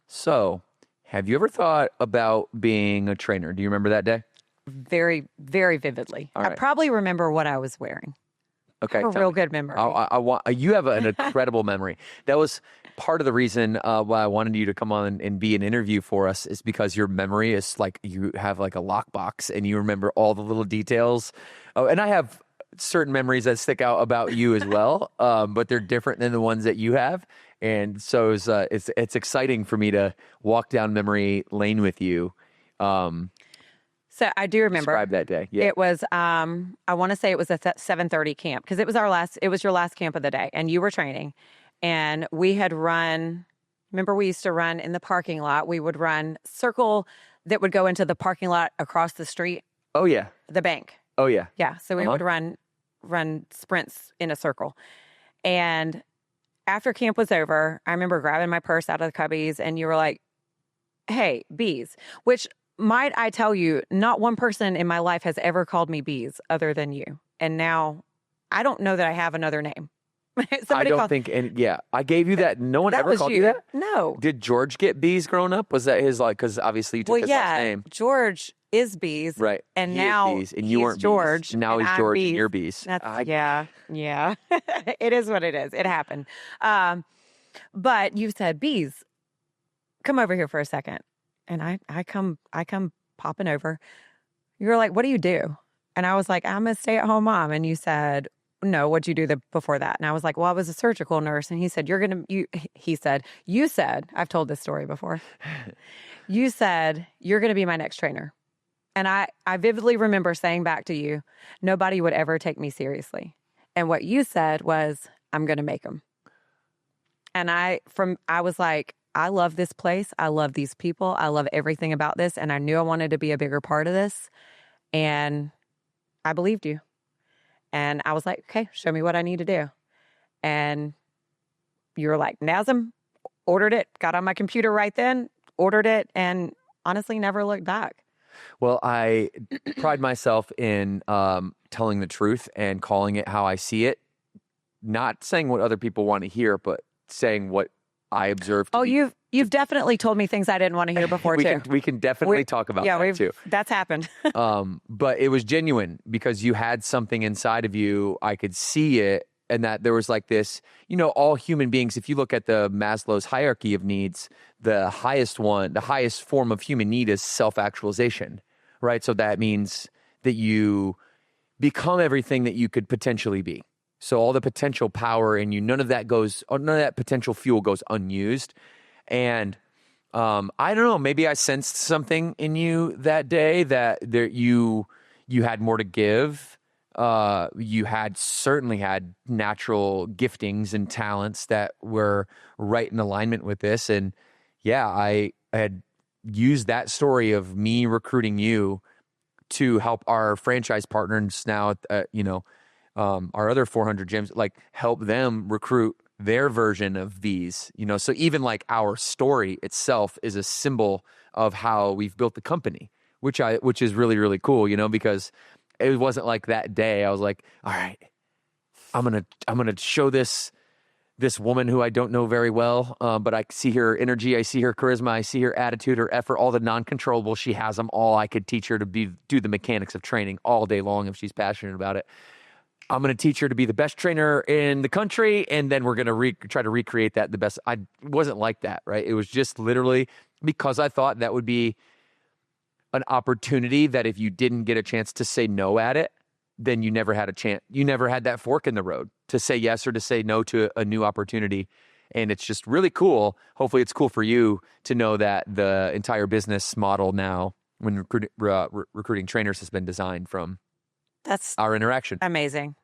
So, have you ever thought about being a trainer? Do you remember that day? Very, very vividly. All I right. probably remember what I was wearing. Okay. I have a tell real me. good memory. I want you have an incredible memory. That was part of the reason why I wanted you to come on and be an interview for us is because your memory is like you have like a lockbox and you remember all the little details. Oh, and I have certain memories that stick out about you as well, but they're different than the ones that you have. And so it's exciting for me to walk down memory lane with you. So I do remember. Describe that day. Yeah. It was, I want to say it was a 7:30 camp because it was your last camp of the day and you were training and we had run, remember we used to run in the parking lot. We would run circle that would go into the parking lot across the street. Oh yeah. The bank. Oh yeah. Yeah. So we would run sprints in a circle. And after camp was over, I remember grabbing my purse out of the cubbies and you were like, hey, bees, which might I tell you, not one person in my life has ever called me bees other than you. And now I don't know that I have another name. I don't think, and yeah, I gave you that. No one ever called you that? No. Did George get bees growing up? Was that his, like, because obviously you took his last name. George is bees. Right. And He now is bees, and you weren't George. bees. And now he's I'm George bees. and you're bees. Yeah. It is what it is. It happened. But you said, bees, come over here for a second. And I come popping over. You were like, what do you do? And I was like, I'm a stay-at-home mom. And you said, no, what'd you do before that? And I was like, well, I was a surgical nurse. And he said, you said, I've told this story before. You said, you're going to be my next trainer. And I vividly remember saying back to you, nobody would ever take me seriously. And what you said was, I'm going to make them. And I was like, I love this place. I love these people. I love everything about this. And I knew I wanted to be a bigger part of this. And I believed you. And I was like, okay, show me what I need to do. And you were like, NASM, ordered it, got on my computer right then, ordered it, and honestly never looked back. Well, I pride myself in telling the truth and calling it how I see it. Not saying what other people want to hear, but saying what I observed. You've definitely told me things I didn't want to hear before too. We can definitely talk about that too. That's happened. But it was genuine because you had something inside of you. I could see it, and that there was like this. All human beings. If you look at the Maslow's hierarchy of needs, the highest form of human need is self-actualization, right? So that means that you become everything that you could potentially be. So all the potential power in you, none of that potential fuel goes unused. And I don't know, maybe I sensed something in you that day that you had more to give. You certainly had natural giftings and talents that were right in alignment with this. And yeah, I had used that story of me recruiting you to help our franchise partners now, our other 400 gyms, like help them recruit their version of these, so even like our story itself is a symbol of how we've built the company, which is really, really cool, because it wasn't like that day. I was like, all right, I'm going to show this woman who I don't know very well, but I see her energy, I see her charisma, I see her attitude, her effort, all the non-controllables. She has them all. I could teach her to do the mechanics of training all day long if she's passionate about it. I'm going to teach her to be the best trainer in the country, and then we're going to try to recreate that the best. It wasn't like that, right? It was just literally because I thought that would be an opportunity that if you didn't get a chance to say no at it, then you never had a chance. You never had that fork in the road to say yes or to say no to a new opportunity. And it's just really cool. Hopefully it's cool for you to know that the entire business model now when recruiting trainers has been designed from That's our interaction. amazing.